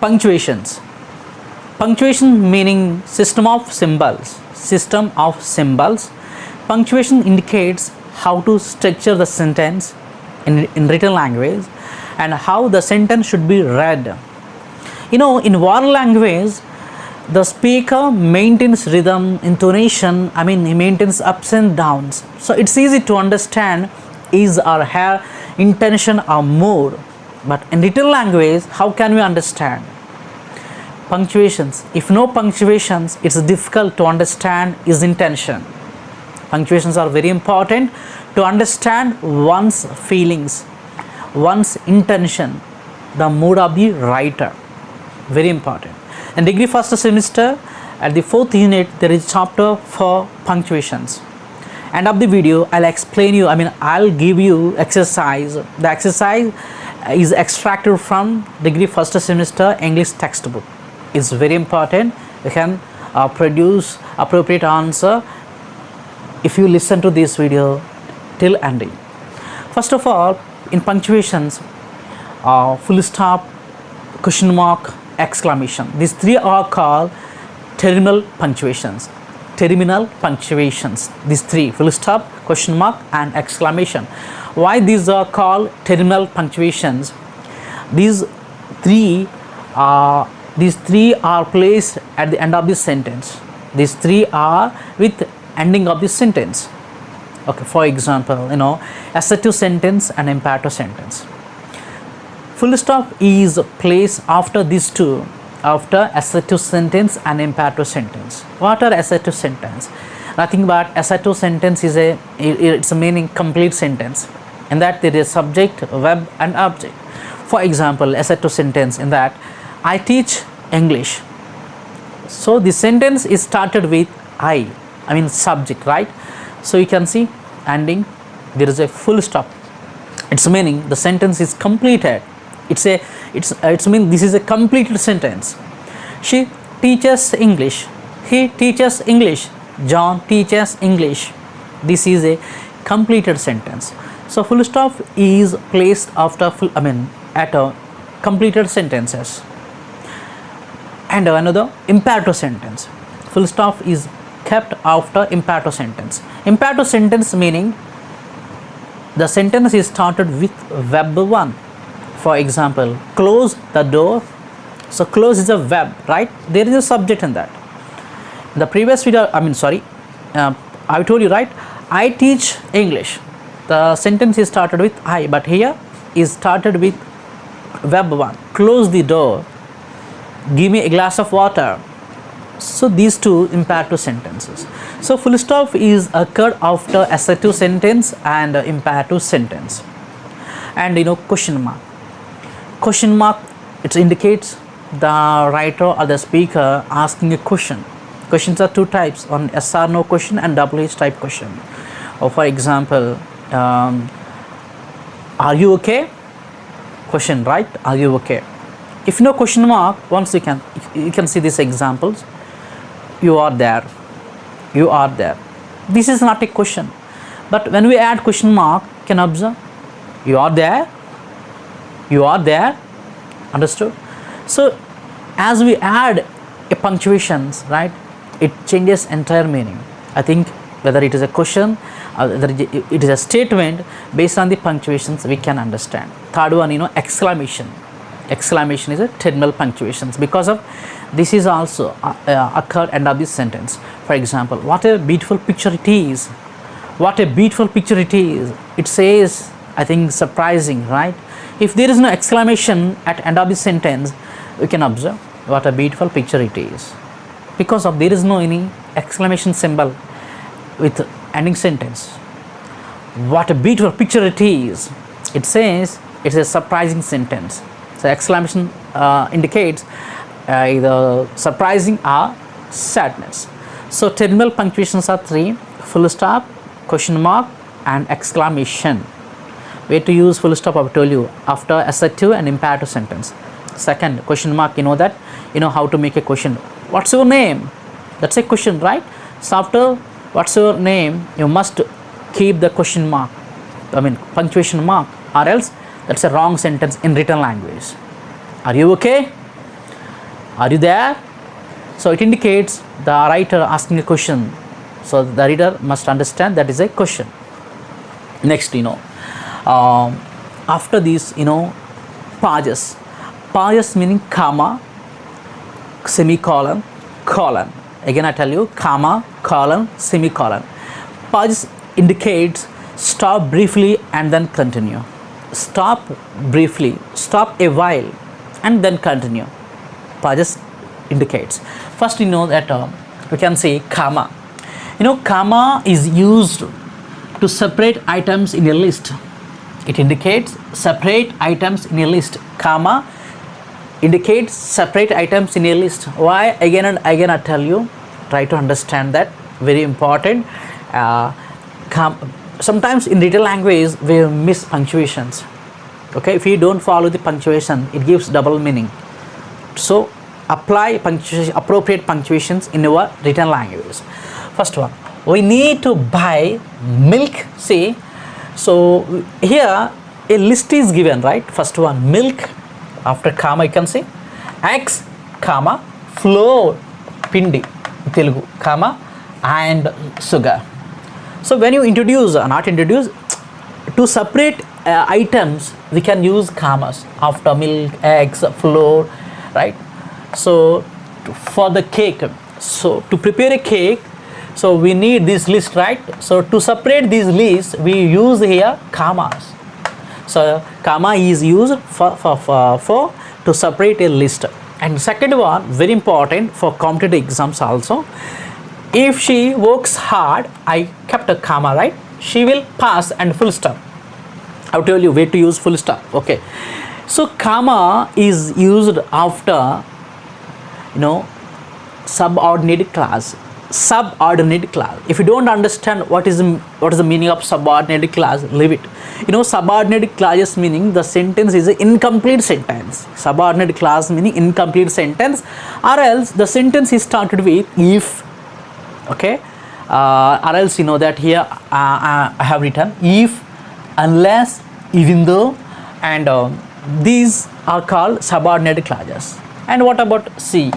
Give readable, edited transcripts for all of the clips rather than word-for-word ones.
Punctuations. Punctuation meaning system of symbols. System of symbols. Punctuation indicates how to structure the sentence in written language and how the sentence should be read. In oral language, the speaker maintains rhythm, intonation, he maintains ups and downs. So it's easy to understand his or her intention or mood. But in written language, how can we understand? Punctuations. If no punctuations, it's difficult to understand his intention. Punctuations are very important to understand one's feelings, one's intention, the mood of the writer. Very important. In degree first semester, at the 4th unit, there is chapter for punctuations. End of the video, I'll explain you, I'll give you exercise. The exercise is extracted from degree first semester English textbook. It's very important. You can produce appropriate answer if you listen to this video till ending. First of all, in punctuations, full stop, question mark, exclamation. These three are called terminal punctuations. Terminal punctuations. These three, full stop, question mark, and exclamation. Why these are called terminal punctuations? These three are placed at the end of the sentence. These three are with ending of the sentence. Okay, for example, assertive sentence and imperative sentence. Full stop is placed after these two, after assertive sentence and imperative sentence. What are assertive sentence? Nothing but assertive sentence is it's a meaning complete sentence. In that there is subject, verb and object. For example, assertive sentence in that I teach English. So the sentence is started with I mean subject, right? So you can see ending, there is a full stop. It's meaning the sentence is completed. It's mean this is a completed sentence. She teaches English. He teaches English. John teaches English. This is a completed sentence. So full stop is placed after at a completed sentences. And another imperative sentence. Full stop is kept after imperative sentence. Imperative sentence meaning the sentence is started with verb 1. For example, close the door. So close is a verb, right? There is a subject in that. In the previous video, I told you, right? I teach English. The sentence is started with I, but here is started with verb 1. Close the door. Give me a glass of water. So these two imperative sentences. So full stop is occurred after assertive sentence and imperative sentence. And question mark. Question mark, it indicates the writer or the speaker asking a question. Questions are two types, on yes or no question and WH type question. Or for example, are you okay? Question, right? Are you okay? If no question mark, once you can see these examples. You are there. You are there. This is not a question. But when we add question mark, you can observe. You are there. You are there. Understood? So as we add a punctuations, right, it changes entire meaning. I think whether it is a question or whether it is a statement, based on the punctuations we can understand. Third one, exclamation. Exclamation is a terminal punctuations, because of this is also occurred end of this sentence. For example, what a beautiful picture it is. What a beautiful picture it is. It says, I think, surprising, right? If there is no exclamation at end of the sentence, we can observe what a beautiful picture it is, because of there is no any exclamation symbol with ending sentence. What a beautiful picture it is. It says it's a surprising sentence. So exclamation indicates either surprising or sadness. So terminal punctuations are three: full stop, question mark, and exclamation. Where to use full stop, I've told you, after assertive and imperative sentence. Second, question mark, that how to make a question. What's your name? That's a question, right? So after what's your name, you must keep the question mark, punctuation mark, or else that's a wrong sentence in written language. Are you okay? Are you there? So it indicates the writer asking a question. So the reader must understand that is a question. Next, after this, pauses. Pauses meaning comma, semicolon, colon. Again I tell you, comma, colon, semicolon. Pauses indicates stop briefly and then continue. Stop briefly, stop a while and then continue. Pauses indicates. First that we can say comma. Comma is used to separate items in a list. It indicates separate items in a list. Comma indicates separate items in a list. Why? Again and again I tell you, try to understand that, very important. Sometimes in written language we miss punctuations. Okay, if you don't follow the punctuation, it gives double meaning. So apply appropriate punctuations in your written language. First one, we need to buy milk. See, so here a list is given, right? First one, milk, after comma you can say eggs, comma, flour, pindi, Telugu, comma, and sugar. So when you introduce or not introduce, to separate items we can use commas after milk, eggs, flour, right? So for the cake, so to prepare a cake, so we need this list, right? So to separate these lists we use here commas. So comma is used for to separate a list. And second one, very important for competitive exams also, if she works hard, I kept a comma, right? She will pass and full stop. I'll tell you where to use full stop. Okay, so comma is used after subordinate clause. Subordinate clause. If you don't understand what is the meaning of subordinate clause, leave it. Subordinate clauses meaning the sentence is an incomplete sentence. Subordinate clause meaning incomplete sentence, or else the sentence is started with if. Okay, or else that here I have written if, unless, even though, and these are called subordinate clauses. And what about C?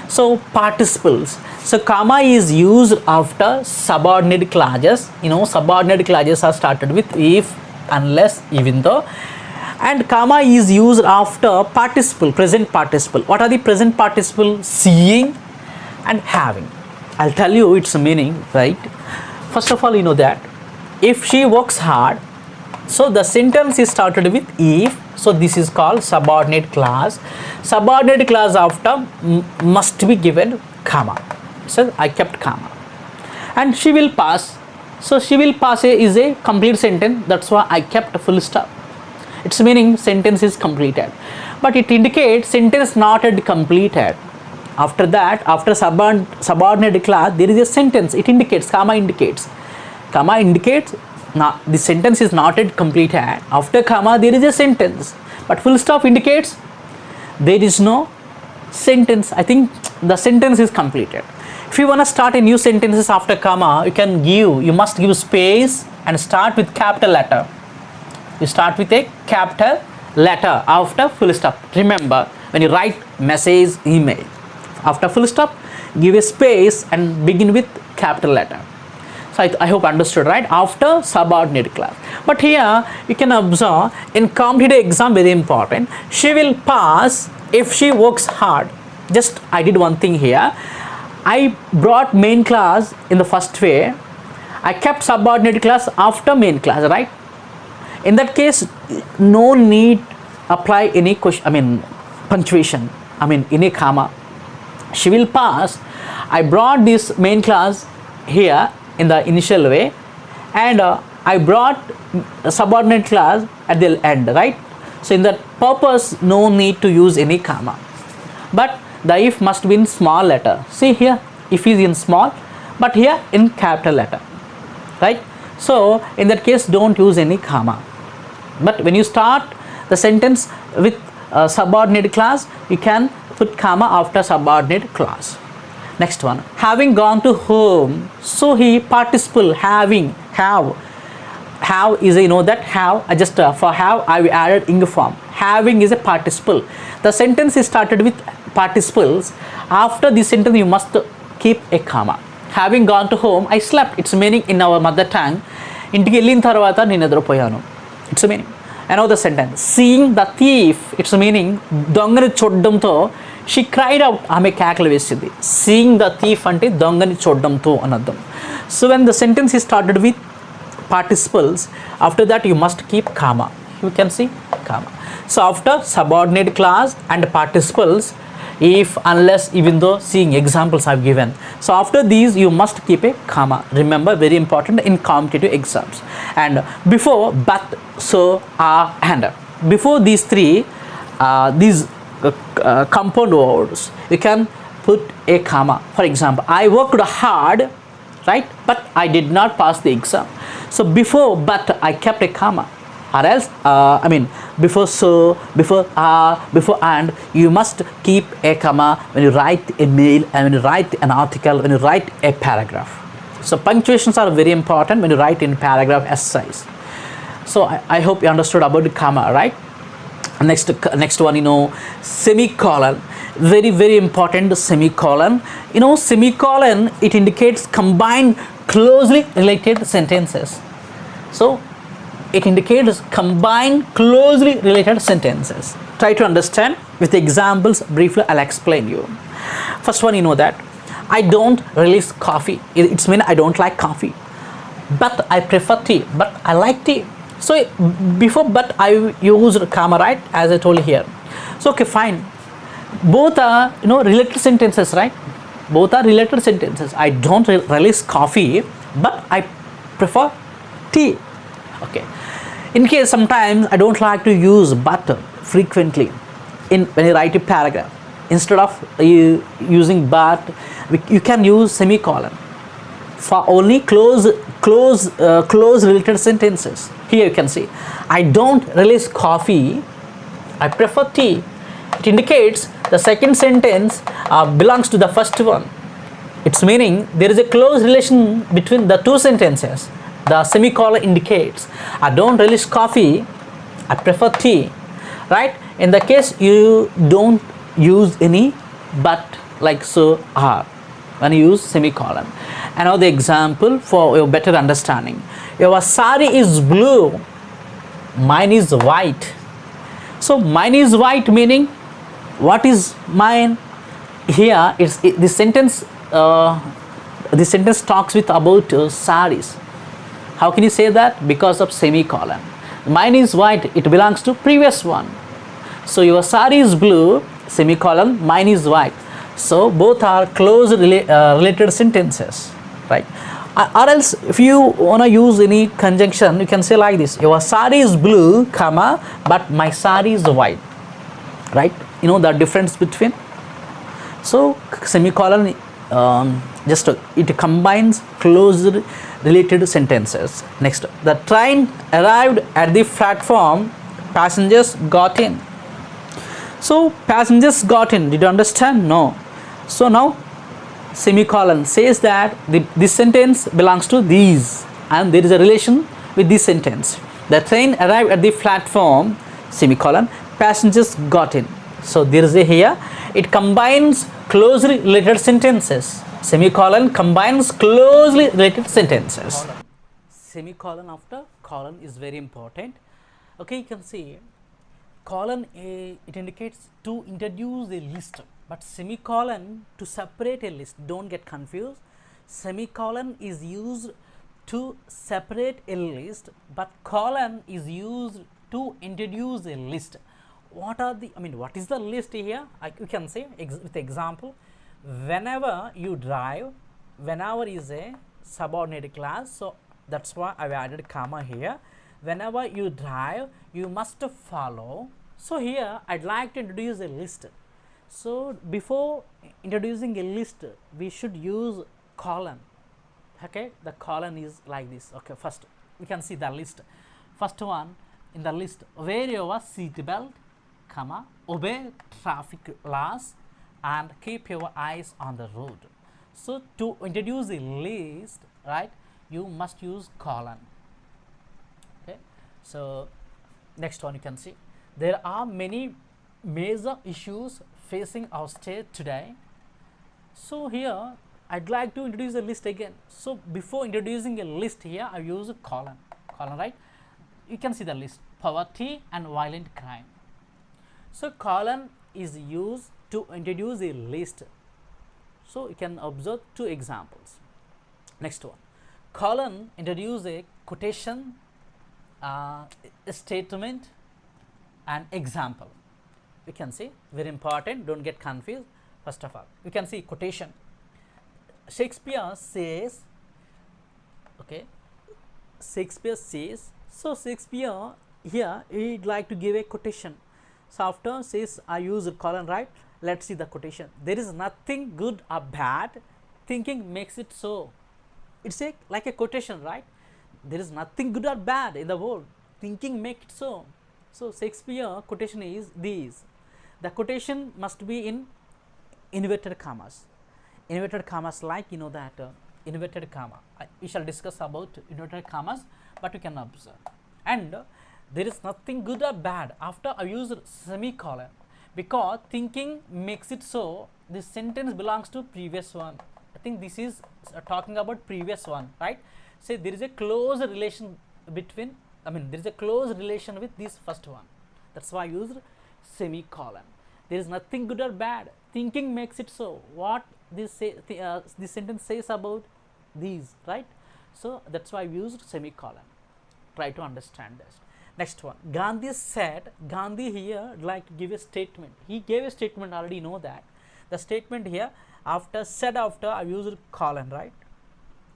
So participles. So comma is used after subordinate clauses. Subordinate clauses are started with if, unless, even though, and comma is used after participle, present participle. What are the present participle? Seeing and having. I'll tell you its meaning, right? First of all, that if she works hard, so the sentence is started with if, so this is called subordinate clause. Subordinate clause after must be given comma. So I kept comma. And she will pass. So she will pass is a complete sentence. That's why I kept a full stop. Its meaning sentence is completed. But it indicates sentence not yet completed. After that, after subordinate clause, there is a sentence. It indicates, comma indicates. Comma indicates not, the sentence is not yet completed. After comma, there is a sentence. But full stop indicates there is no sentence. I think the sentence is completed. If you want to start a new sentences after comma, you must give space and start with capital letter. You start with a capital letter after full stop. Remember, when you write message, email, after full stop, give a space and begin with capital letter. So I hope understood, right? After subordinate clause. But here you can observe in competitive exam, very important, she will pass if she works hard. Just I did one thing here. I brought main clause in the first way. I kept subordinate clause after main clause, right? In that case, no need apply any punctuation. In a comma. She will pass. I brought this main clause here in the initial way, and I brought a subordinate clause at the end, right? So in that purpose, no need to use any comma. But the if must be in small letter. See here, if is in small, but here in capital letter, right? So in that case, don't use any comma. But when you start the sentence with subordinate clause, you can put comma after subordinate clause. Next one, having gone to home. So he participle having, have is that have. Just for have I added ing form. Having is a participle. The sentence is started with participles. After the sentence you must keep a comma. Having gone to home, I slept. It's meaning in our mother tongue. ఇంటికి వెళ్ళిన తర్వాత నేను నిద్రపోయాను. It's meaning. Another sentence. Seeing the thief. It's meaning దొంగని చూడడంతో she cried out. ఆమె కేకలు వేసింది. Seeing the thief అంటే దొంగని చూడడంతో అని అర్థం. So when the sentence is started with participles, after that you must keep comma. You can see comma. So after subordinate clause and participles, if, unless, even though, seeing examples I've given. So after these you must keep a comma. Remember, very important in competitive exams. And before but, so, are, and before these three compound words you can put a comma. For example, I worked hard, right, but I did not pass the exam. So before but I kept a comma, or else before so, before before and, you must keep a comma when you write a mail and when you write an article, when you write a paragraph. So punctuations are very important when you write in paragraph essays. So I hope you understood about the comma, right? Next one, semicolon. Very important, semicolon. Semicolon, it indicates combined closely related sentences. So it indicates combined closely related sentences. Try to understand with examples. Briefly I'll explain you. First one, that I don't release coffee. It's mean I don't like coffee, but I prefer tea, but I like tea. So before but I used comma, right, as I told here. So okay, fine, both are related sentences, right? Both are related sentences. I don't release coffee, but I prefer tea. Okay, in case sometimes I don't like to use but frequently when you write a paragraph. Instead of using but, you can use semicolon for only close related sentences. Here you can see, I don't release coffee, I prefer tea. It indicates the second sentence belongs to the first one. It's meaning there is a close relation between the two sentences. The semicolon indicates I don't release coffee, I prefer tea, right? In the case you don't use any but, like so, are, when you use semicolon. Another example for your better understanding. Your sari is blue, mine is white. So mine is white meaning what is mine? Here this sentence talks with about saris. How can you say that? Because of semicolon. Mine is white, it belongs to previous one. So your sari is blue, semicolon, mine is white. So both are close related sentences, right? Or else if you want to use any conjunction, you can say like this: your sari is blue, comma, but my sari is white, right? The difference between. So semicolon it combines close related sentences. Next, the train arrived at the platform, passengers got in. So passengers got in, did you understand? No. So now semicolon says that this sentence belongs to these, and there is a relation with this sentence. The train arrived at the platform, semicolon, passengers got in. So there is a here, it combines closely related sentences. Semicolon combines closely related sentences. Semicolon after colon is very important. Okay, you can see colon it indicates to introduce a list, but semicolon to separate a list. Don't get confused. Semicolon is used to separate a list, but colon is used to introduce a list. What is the list here? You can say with example, whenever you drive, whenever is a subordinate clause, so that's why I've added comma here. Whenever you drive, you must follow. So here I'd like to introduce a list. So before introducing a list, we should use colon. Okay, the colon is like this. Okay, first we can see the list. First one in the list, wear your seat belt, comma, obey traffic laws, and keep your eyes on the road. So to introduce a list, right, you must use colon. Okay, so next one you can see, There are many major issues facing our state today. So here I'd like to introduce a list again. So before introducing a list here, I use a colon, right? You can see the list: poverty and violent crime. So colon is used to introduce a list. So you can observe two examples. Next one, colon introduce a quotation, a statement, and example. You can see, very important, don't get confused. First of all, you can see quotation. Shakespeare says, okay, Shakespeare says. So Shakespeare here, he'd like to give a quotation. So after says, I use a colon, right? Let's see the quotation. There is nothing good or bad, thinking makes it so. It's like a quotation, right? There is nothing good or bad in the world, thinking make it so. So Shakespeare quotation is these. The quotation must be in inverted commas. Inverted commas, like you know that inverted comma. We shall discuss about inverted commas, but you can observe. And there is nothing good or bad. After I use semicolon, because thinking makes it so. This sentence belongs to previous one. I think this is talking about previous one, right? Say there is a close relation between. There is a close relation with this first one. That's why I used semicolon. There is nothing good or bad, thinking makes it so. What this sentence says about these, right? So that's why I used semicolon. Try to understand this. Next one, Gandhi said. Gandhi here like to give a statement. He gave a statement, already know that. The statement here, after said after, I used colon, right?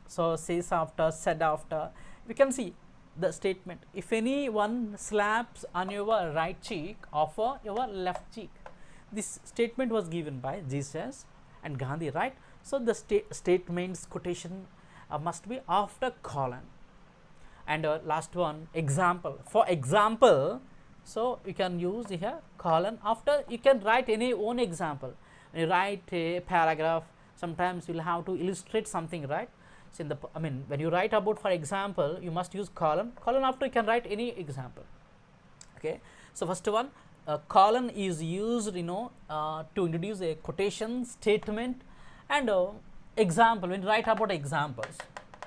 So says after, said after. We can see the statement: if anyone slaps on your right cheek, offer your left cheek. This statement was given by Jesus and Gandhi, right? So the statements quotation must be after colon. And last one, example. For example, so you can use here colon. After you can write any own example. When you write a paragraph, sometimes you will have to illustrate something, right? So in the when you write about, for example, you must use colon. Colon after you can write any example. Okay. So first one, colon is used, to introduce a quotation, statement, and example. When you write about examples,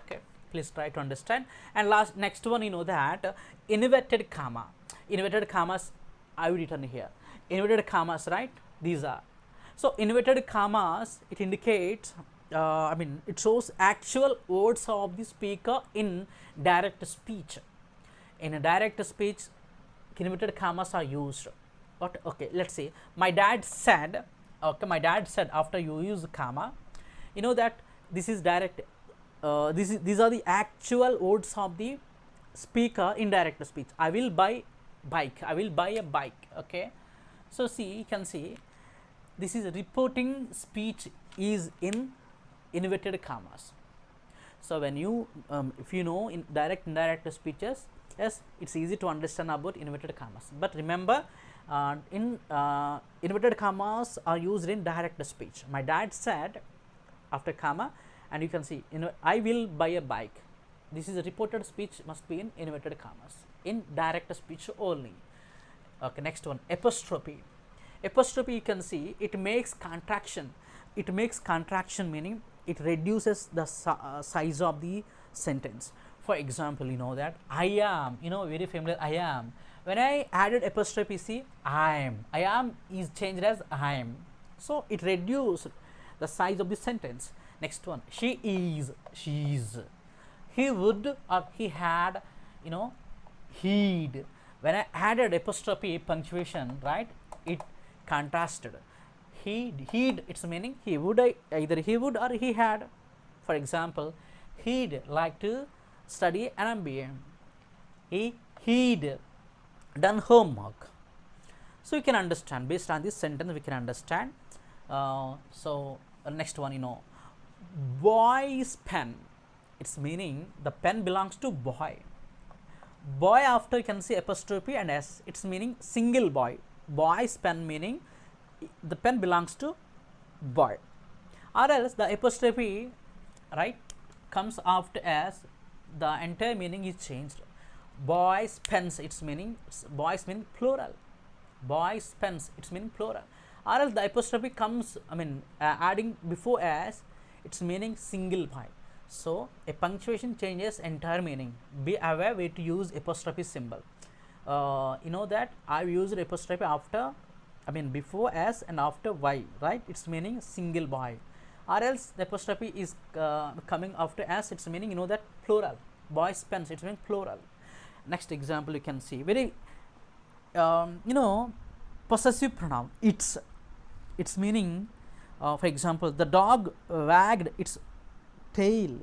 okay, please try to understand. And next one, that inverted comma. Inverted commas I will written here. Inverted commas, right? These are. So inverted commas, it indicates. It shows actual words of the speaker in direct speech. In a direct speech, inverted commas are used. But okay, let's see. My dad said. Okay, my dad said. After you use comma, that this is direct. These are the actual words of the speaker in direct speech. I will buy bike. I will buy a bike. Okay. So see, you can see this is reporting speech is in inverted commas. So when you if you know in direct indirect speeches, yes, it's easy to understand about inverted commas. But remember, inverted commas are used in direct speech. My dad said after comma, and you can see, I will buy a bike. This is a reported speech, must be in inverted commas, in direct speech only. Okay, next one, apostrophe. Apostrophe, you can see, it makes contraction. It makes contraction, meaning it reduces the size of the sentence. For example, that I am, very familiar, I am. When I added apostrophe, see, I am is changed as I am. So it reduced the size of the sentence. Next one, she is, she is. He would or he had, he'd. When I added apostrophe punctuation, right, it contrasted. He'd, its meaning he would, either he would or he had. For example, he'd like to study an MBA. He'd done homework. So you can understand, based on this sentence we can understand. Next one, boy's pen. Its meaning the pen belongs to boy. Boy after you can see apostrophe and s. Its meaning single boy. Boy's pen meaning the pen belongs to boy. Or else the apostrophe, right, comes after s. The entire meaning is changed. Boys pens, its meaning, boys mean plural. boys pens, it's meaning plural. Or else the apostrophe comes, adding before as, it's meaning single boy. So a punctuation changes entire meaning. Be aware where to use apostrophe symbol. You know that I used apostrophe after, before s and after y, right? It's meaning single boy. Or else the apostrophe is coming after s, it's meaning, you know that, plural. Boys pens, it's meaning plural. Next example you can see very possessive pronoun, it's meaning, for example, the dog wagged its tail,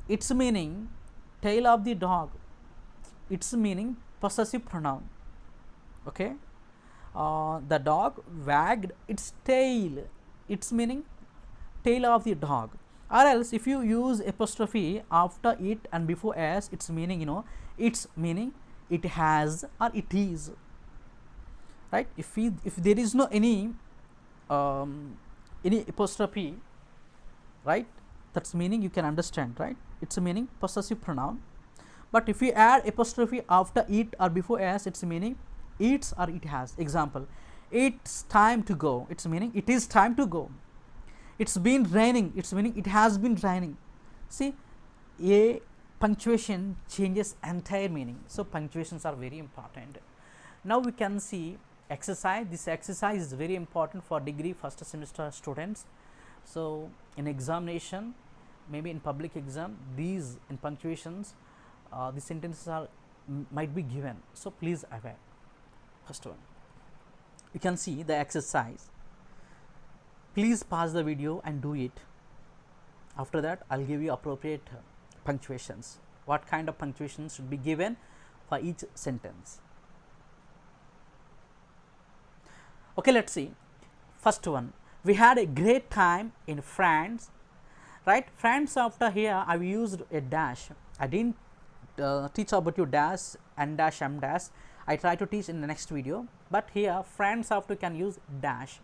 it's meaning tail of the dog, it's meaning possessive pronoun. Okay, the dog wagged its tail, it's meaning tail of the dog. Or else if you use apostrophe after it and before s, it's meaning, it's meaning it has or it is, right? If there is no any apostrophe, right, that's meaning you can understand, right? It's a meaning possessive pronoun. But if you add apostrophe after it or before s, it's meaning it's or it has. Example, it's time to go, it's meaning it is time to go. It's been raining, it's meaning it has been raining. See, a punctuation changes entire meaning. So punctuations are very important. Now we can see exercise. This exercise is very important for degree first semester students. So in examination, maybe in public exam, these in punctuations, the sentences are might be given. So please aware. First one, you can see the exercise. Please pause the video and do it. After that, I'll give you appropriate punctuations. What kind of punctuations should be given for each sentence. Okay, let's see. First one, we had a great time in France, right? France, after here I've used a dash. I didn't teach about you dash, n dash, m dash. I try to teach in the next video, but here France after can use dash.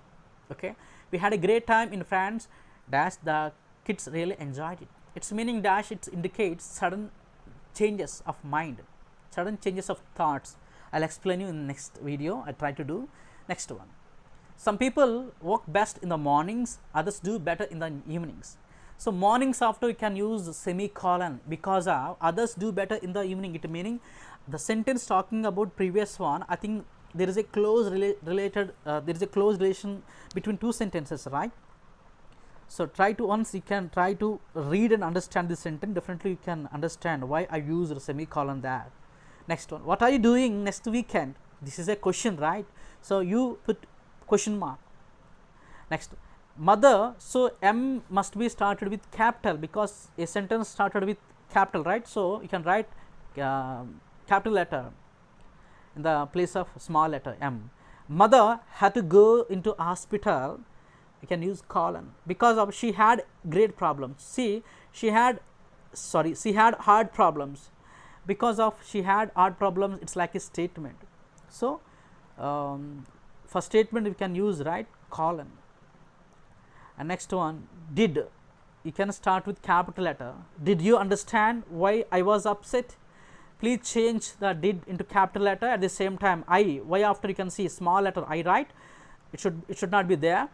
Okay, we had a great time in France dash, the kids really enjoyed it. Its meaning dash, it indicates sudden changes of mind, sudden changes of thoughts. I'll explain you in the next video. I try to do. Next one, some people work best in the mornings, others do better in the evenings. So mornings after you can use semicolon, because of others do better in the evening, it meaning the sentence talking about previous one, I think there is a close relation between two sentences, right? So try to, once you can try to read and understand this sentence, definitely you can understand why I used a semicolon there. Next one, what are you doing next weekend? This is a question, right? So you put question mark. Next, mother, so m must be started with capital because a sentence started with capital, right? So you can write capital letter in the place of small letter m. Mother had to go into hospital, you can use colon, because of she had great problems. See, she had hard problems. Because of she had hard problems, it's like a statement. So for statement we can use, right, colon. And next one, did, you can start with capital letter. Did you understand why I was upset? Please change the did into capital letter. At the same time, I, why after you can see small letter I, right? It should not be there.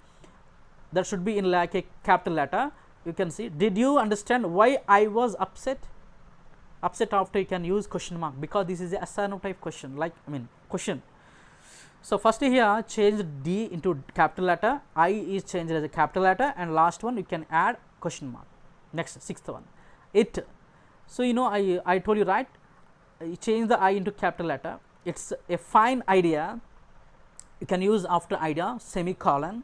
That should be in like a capital letter. You can see, did you understand why I was upset? Upset after you can use question mark, because this is a assignment type question, like question. So first here change D into capital letter, I is changed as a capital letter, and last one you can add question mark. Next, sixth one, it. So I told you, right, you change the I into capital letter. It's a fine idea. You can use after idea semicolon.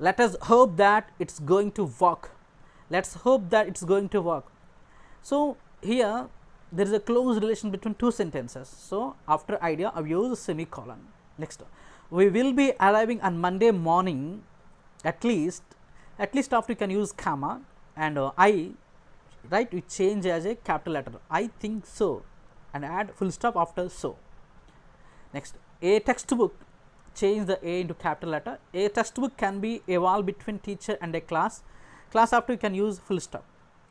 Let us hope that it's going to work. Let's hope that it's going to work. So here there is a close relation between two sentences. So after idea I use semicolon. Next, we will be arriving on Monday morning. At least after you can use comma, and I, right, we change as a capital letter, I think so, and add full stop after so. Next, a textbook, change the A into capital letter. A textbook can be evolved between teacher and a class. Class after you can use full stop.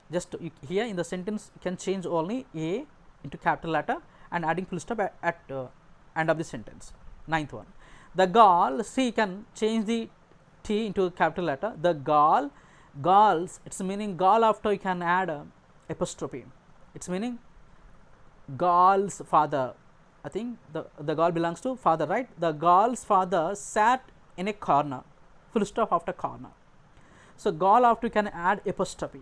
Just here in the sentence you can change only A into capital letter and adding full stop at end of the sentence. Ninth one, the gall, see, you can change the T into a capital letter. The gall, galls, its meaning gall, after you can add a apostrophe, its meaning gall's father. I think the gall belongs to father, right? The gall's father sat in a corner, full stop after corner. So gall, after you can add apostrophe.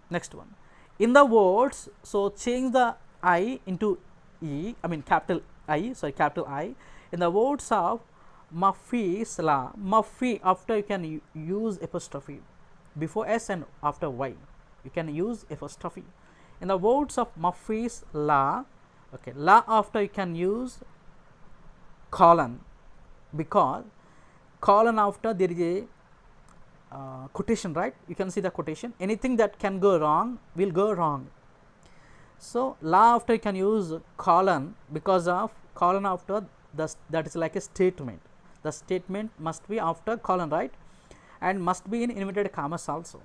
Next one, in the words, so change the I into E, I mean capital I, sorry, capital I. In the words of Murphy's law, Murphy, after you can use apostrophe before S and after Y, you can use apostrophe. In the words of Murphy's law, okay, law, after you can use colon, because colon after there is a quotation, right? You can see the quotation. Anything that can go wrong will go wrong. So law, after you can use colon, because of colon after that is like a statement. The statement must be after colon, right? And must be in inverted commas also.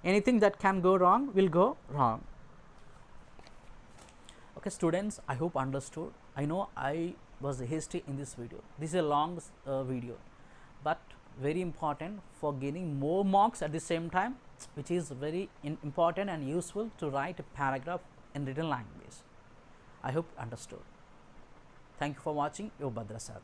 Anything that can go wrong will go wrong. Okay students, I hope understood. I know I was hasty in this video. This is a long video, but very important for gaining more marks at the same time, which is very important and useful to write a paragraph in written language. I hope understood. Thank you for watching. Your Bhadra sir.